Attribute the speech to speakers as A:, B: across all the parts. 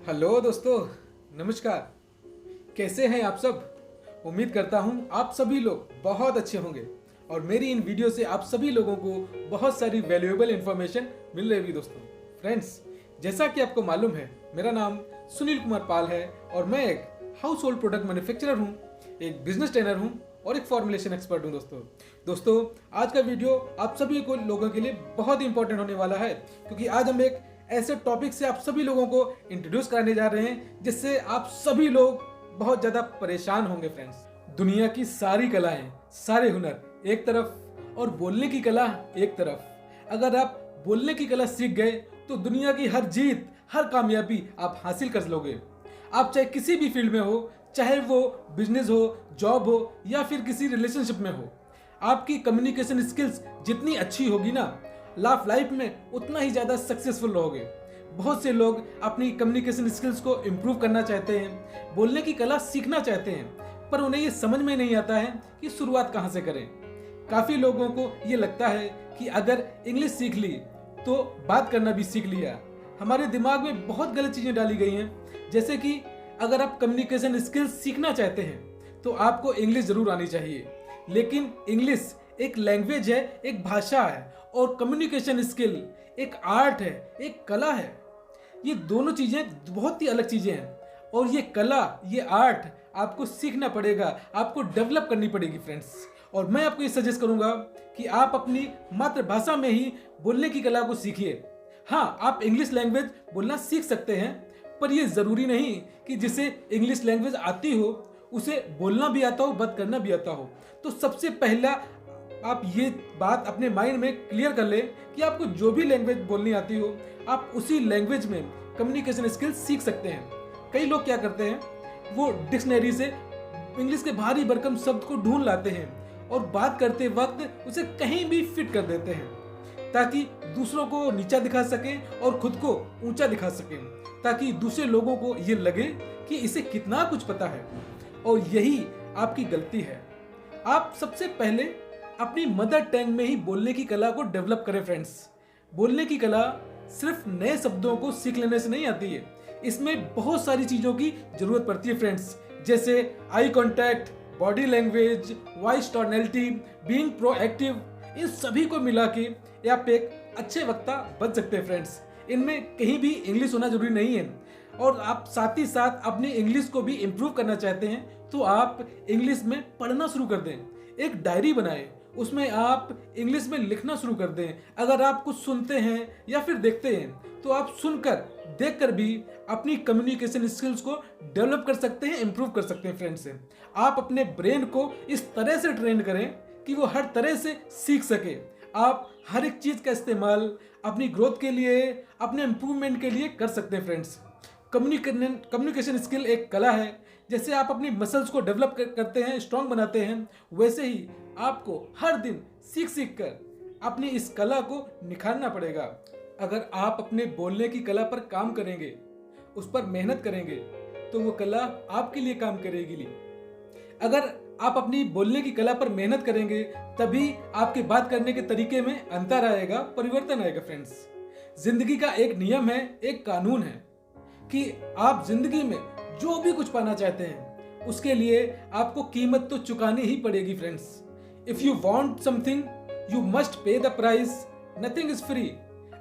A: Hello दोस्तों, नमस्कार। कैसे हैं आप सब? उम्मीद करता हूं आप सभी लोग बहुत अच्छे होंगे और मेरी इन वीडियो से आप सभी लोगों को बहुत सारी वैल्यूएबल इंफॉर्मेशन मिल रही होगी। दोस्तों फ्रेंड्स, जैसा कि आपको मालूम है, मेरा नाम सुनील कुमार पाल है और मैं एक हाउस होल्ड प्रोडक्ट मैन्युफैक्चरर हूं, एक बिजनेस ट्रेनर हूं और एक फॉर्मुलेशन एक्सपर्ट हूं। दोस्तों आज का वीडियो आप सभी को लोगों के लिए बहुत इंपॉर्टेंट होने वाला है, क्योंकि आज हम एक ऐसे टॉपिक से आप सभी लोगों को इंट्रोड्यूस कराने जा रहे हैं जिससे आप सभी लोग बहुत ज्यादा परेशान होंगे। फ्रेंड्स, दुनिया की सारी कलाएं, सारे हुनर एक तरफ और बोलने की कला एक तरफ। अगर आप बोलने की कला सीख गए तो दुनिया की हर जीत, हर कामयाबी आप हासिल कर लोगे। आप चाहे किसी भी फील्ड में हो, चाहे वो बिजनेस हो, जॉब हो या फिर किसी रिलेशनशिप में हो, आपकी कम्युनिकेशन स्किल्स जितनी अच्छी होगी ना, लाइफ में उतना ही ज़्यादा सक्सेसफुल रहोगे। बहुत से लोग अपनी कम्युनिकेशन स्किल्स को इम्प्रूव करना चाहते हैं, बोलने की कला सीखना चाहते हैं, पर उन्हें ये समझ में नहीं आता है कि शुरुआत कहाँ से करें। काफ़ी लोगों को ये लगता है कि अगर इंग्लिश सीख ली तो बात करना भी सीख लिया। हमारे दिमाग में बहुत गलत चीज़ें डाली गई हैं, जैसे कि अगर आप कम्युनिकेशन स्किल्स सीखना चाहते हैं तो आपको इंग्लिश ज़रूर आनी चाहिए, लेकिन इंग्लिश एक लैंग्वेज है, एक भाषा है, और कम्युनिकेशन स्किल एक आर्ट है, एक कला है। ये दोनों चीजें बहुत ही अलग चीजें हैं और ये कला, ये आर्ट आपको सीखना पड़ेगा, आपको डेवलप करनी पड़ेगी फ्रेंड्स। और मैं आपको ये सजेस्ट करूंगा कि आप अपनी मातृभाषा में ही बोलने की कला को सीखिए। हाँ, आप इंग्लिश लैंग्वेज बोलना सीख सकते हैं, पर यह जरूरी नहीं कि जिसे इंग्लिश लैंग्वेज आती हो उसे बोलना भी आता हो, बात करना भी आता हो। तो सबसे पहला आप ये बात अपने माइंड में क्लियर कर ले कि आपको जो भी लैंग्वेज बोलनी आती हो, आप उसी लैंग्वेज में कम्युनिकेशन स्किल्स सीख सकते हैं। कई लोग क्या करते हैं, वो डिक्शनरी से इंग्लिश के भारी भरकम शब्द को ढूंढ लाते हैं और बात करते वक्त उसे कहीं भी फिट कर देते हैं, ताकि दूसरों को नीचा दिखा सकें और खुद को ऊंचा दिखा सकें, ताकि दूसरे लोगों को ये लगे कि इसे कितना कुछ पता है। और यही आपकी गलती है। आप सबसे पहले अपनी मदर टंग में ही बोलने की कला को डेवलप करें। फ्रेंड्स, बोलने की कला सिर्फ नए शब्दों को सीख लेने से नहीं आती है, इसमें बहुत सारी चीज़ों की जरूरत पड़ती है फ्रेंड्स, जैसे eye contact, body language, voice tonality, being proactive. इन सभी को मिला के आप एक अच्छे वक्ता बन सकते हैं फ्रेंड्स। इनमें कहीं भी इंग्लिश होना जरूरी नहीं है। और आप साथ ही साथ अपनी इंग्लिश को भी इम्प्रूव करना चाहते हैं तो आप इंग्लिश में पढ़ना शुरू कर दें। एक डायरी बनाएं, उसमें आप इंग्लिश में लिखना शुरू कर दें। अगर आप कुछ सुनते हैं या फिर देखते हैं तो आप सुनकर, देखकर भी अपनी कम्युनिकेशन स्किल्स को डेवलप कर सकते हैं, इंप्रूव कर सकते हैं फ्रेंड्स। आप अपने ब्रेन को इस तरह से ट्रेन करें कि वो हर तरह से सीख सके। आप हर एक चीज़ का इस्तेमाल अपनी ग्रोथ के लिए, अपने इम्प्रूवमेंट के लिए कर सकते हैं फ्रेंड्स। कम्युनिकेशन स्किल एक कला है। जैसे आप अपनी मसल्स को डेवलप करते हैं, स्ट्रांग बनाते हैं, वैसे ही आपको हर दिन सीख सीख कर अपनी इस कला को निखारना पड़ेगा। अगर आप अपने बोलने की कला पर काम करेंगे, उस पर मेहनत करेंगे, तो वो कला आपके लिए काम करेगी। अगर आप अपनी बोलने की कला पर मेहनत करेंगे, तभी आपके बात करने के तरीके में अंतर आएगा, परिवर्तन आएगा फ्रेंड्स। जिंदगी का एक नियम है, एक कानून है कि आप जिंदगी में जो भी कुछ पाना चाहते हैं उसके लिए आपको कीमत तो चुकानी ही पड़ेगी friends. If you want something you must pay the price, nothing is free.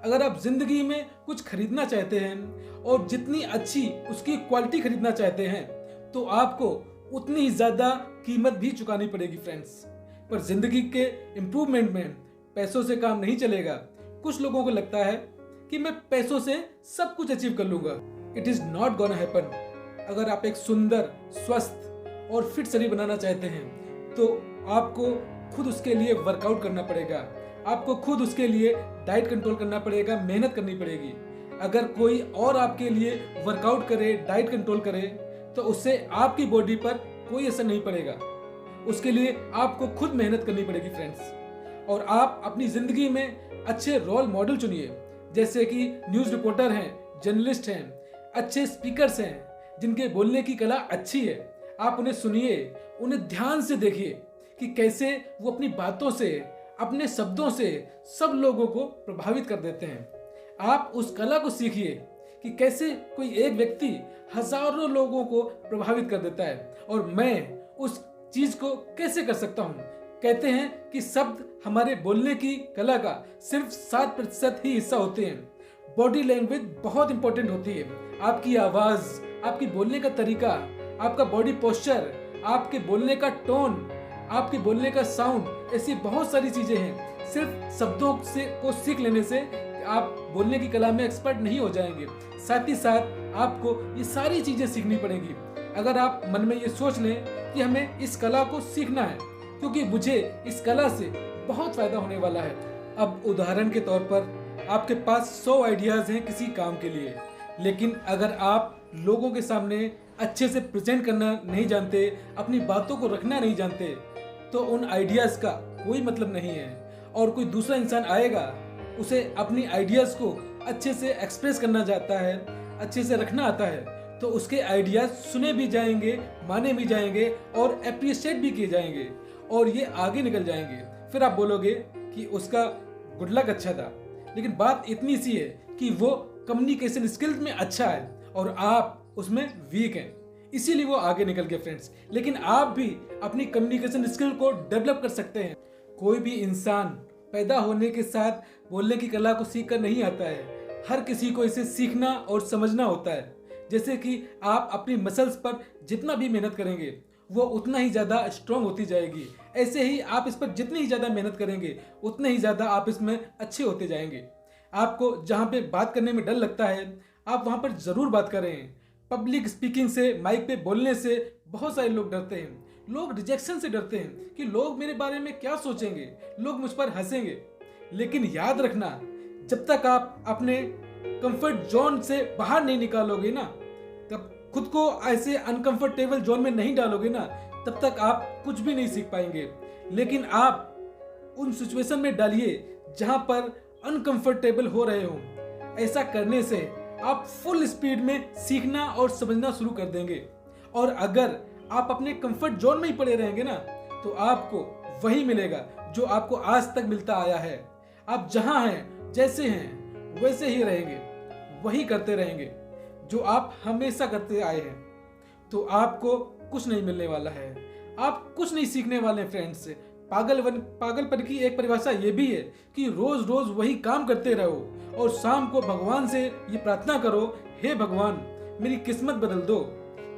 A: अगर आप जिंदगी में कुछ खरीदना चाहते हैं और जितनी अच्छी उसकी क्वालिटी खरीदना चाहते हैं तो आपको उतनी ही ज्यादा कीमत भी चुकानी पड़ेगी फ्रेंड्स। पर जिंदगी के इम्प्रूवमेंट में पैसों से काम नहीं चलेगा। कुछ लोगों को लगता है कि मैं पैसों से सब कुछ अचीव कर लूंगा। It is not gonna happen. अगर आप एक सुंदर, स्वस्थ और फिट शरीर बनाना चाहते हैं तो आपको खुद उसके लिए वर्कआउट करना पड़ेगा, आपको खुद उसके लिए डाइट कंट्रोल करना पड़ेगा, मेहनत करनी पड़ेगी। अगर कोई और आपके लिए वर्कआउट करे, डाइट कंट्रोल करे, तो उससे आपकी बॉडी पर कोई असर नहीं पड़ेगा। उसके लिए आपको खुद मेहनत करनी पड़ेगी फ्रेंड्स। और आप अपनी जिंदगी में अच्छे रोल मॉडल चुनिए, जैसे कि न्यूज़ रिपोर्टर हैं, जर्नलिस्ट हैं, अच्छे स्पीकर्स हैं जिनके बोलने की कला अच्छी है। आप उन्हें सुनिए, उन्हें ध्यान से देखिए कि कैसे वो अपनी बातों से, अपने शब्दों से सब लोगों को प्रभावित कर देते हैं। आप उस कला को सीखिए कि कैसे कोई एक व्यक्ति हजारों लोगों को प्रभावित कर देता है और मैं उस चीज को कैसे कर सकता हूँ। कहते हैं कि शब्द हमारे बोलने की कला का सिर्फ 7% ही हिस्सा होते हैं। बॉडी लैंग्वेज बहुत इंपॉर्टेंट होती है। आपकी आवाज, आपकी बोलने का तरीका, आपका बॉडी पोस्चर, आपके बोलने का टोन, आपके बोलने का साउंड, ऐसी बहुत सारी चीजें हैं। सिर्फ शब्दों से को सीख लेने से आप बोलने की कला में एक्सपर्ट नहीं हो जाएंगे। साथ ही साथ आपको ये सारी चीजें सीखनी पड़ेंगी। अगर आप मन में ये सोच लें कि हमें इस कला को सीखना है क्योंकि मुझे इस कला से बहुत फायदा होने वाला है। अब उदाहरण के तौर पर आपके पास 100 आइडियाज हैं किसी काम के लिए, लेकिन अगर आप लोगों के सामने अच्छे से प्रेजेंट करना नहीं जानते, अपनी बातों को रखना नहीं जानते, तो उन आइडियाज का कोई मतलब नहीं है। और कोई दूसरा इंसान आएगा, उसे अपनी आइडियाज को अच्छे से एक्सप्रेस करना जाता है, अच्छे से रखना आता है, तो उसके आइडियाज सुने भी जाएंगे, माने भी जाएंगे और अप्रिशिएट भी किए जाएंगे और ये आगे निकल जाएंगे। फिर आप बोलोगे कि उसका गुड लक अच्छा था, लेकिन बात इतनी सी है कि वो कम्युनिकेशन स्किल्स में अच्छा है और आप उसमें वीक हैं, इसीलिए वो आगे निकल गए फ्रेंड्स। लेकिन आप भी अपनी कम्युनिकेशन स्किल को डेवलप कर सकते हैं। कोई भी इंसान पैदा होने के साथ बोलने की कला को सीख कर नहीं आता है। हर किसी को इसे सीखना और समझना होता है। जैसे कि आप अपनी मसल्स पर जितना भी मेहनत करेंगे वो उतना ही ज़्यादा स्ट्रॉन्ग होती जाएगी। ऐसे ही आप इस पर जितनी ही ज़्यादा मेहनत करेंगे उतने ही ज़्यादा आप इसमें अच्छे होते जाएंगे। आपको जहाँ पे बात करने में डर लगता है, आप वहाँ पर ज़रूर बात करें। पब्लिक स्पीकिंग से, माइक पे बोलने से बहुत सारे लोग डरते हैं। लोग रिजेक्शन से डरते हैं कि लोग मेरे बारे में क्या सोचेंगे, लोग मुझ पर हंसेंगे। लेकिन याद रखना, जब तक आप अपने कंफर्ट जोन से बाहर नहीं निकालोगे ना, तब खुद को ऐसे अनकंफर्टेबल जोन में नहीं डालोगे ना, तब तक आप कुछ भी नहीं सीख पाएंगे। लेकिन आप उन सिचुएशन में डालिए जहां पर अनकंफर्टेबल हो रहे हो। ऐसा करने से आप फुल स्पीड में सीखना और समझना शुरू कर देंगे। और अगर आप अपने कंफर्ट जोन में ही पड़े रहेंगे ना, तो आपको वही मिलेगा जो आपको आज तक मिलता आया है। आप जहां हैं, जैसे हैं, वैसे ही रहेंगे, वही करते रहेंगे जो आप हमेशा करते आए हैं, तो आपको कुछ नहीं मिलने वाला है। आप कुछ नहीं सीखने वाले हैं फ्रेंड्स। पागलपन की एक परिभाषा ये भी है कि रोज रोज वही काम करते रहो और शाम को भगवान से ये प्रार्थना करो, हे भगवान मेरी किस्मत बदल दो।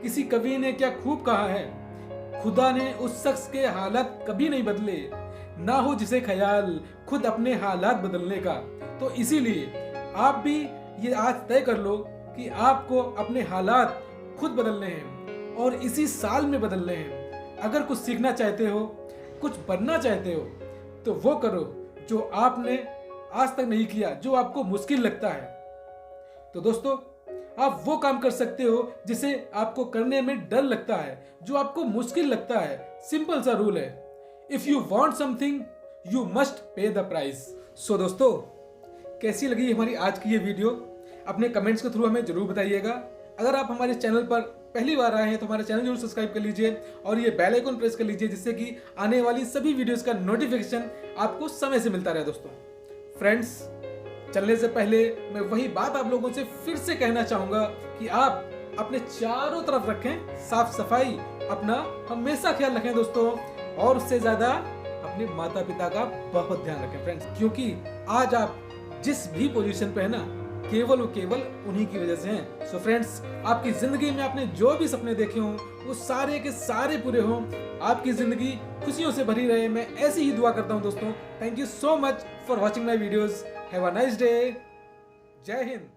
A: किसी कवि ने क्या खूब कहा है, खुदा ने उस शख्स के हालात कभी नहीं बदले, ना हो जिसे ख्याल खुद अपने हालात बदलने का। तो इसीलिए आप भी ये आज तय कर लो कि आपको अपने हालात खुद बदलने हैं और इसी साल में बदलने हैं। अगर कुछ सीखना चाहते हो, कुछ बनना चाहते हो, तो वो करो जो आपने आज तक नहीं किया, जो आपको मुश्किल लगता है। तो दोस्तों, आप वो काम कर सकते हो जिसे आपको करने में डर लगता है, जो आपको मुश्किल लगता है। सिंपल सा रूल है, if you want something you must pay the price. So दोस्तों, कैसी लगी हमारी आज की ये वीडियो, अपने कमेंट्स के थ्रू हमें जरूर बताइएगा। अगर आप हमारे चैनल पर पहली बार आए हैं तो हमारा चैनल जरूर सब्सक्राइब कर लीजिए और ये बेल आइकन प्रेस कर लीजिए, जिससे कि आने वाली सभी वीडियोस का नोटिफिकेशन आपको समय से मिलता रहे। दोस्तों फ्रेंड्स, चलने से पहले मैं वही बात आप लोगों से फिर से कहना चाहूंगा कि आप अपने चारों तरफ रखें साफ सफाई, अपना हमेशा ख्याल रखें दोस्तों, और उससे ज्यादा अपने माता पिता का बहुत ध्यान रखें फ्रेंड्स, क्योंकि आज आप जिस भी पोजीशन पे है ना, केवल उन्हीं की वजह से हैं। सो फ्रेंड्स, आपकी जिंदगी में आपने जो भी सपने देखे हों वो सारे के सारे पूरे हों, आपकी जिंदगी खुशियों से भरी रहे, मैं ऐसी ही दुआ करता हूं दोस्तों। Thank you so much for watching my videos. Have a nice day. जय हिंद।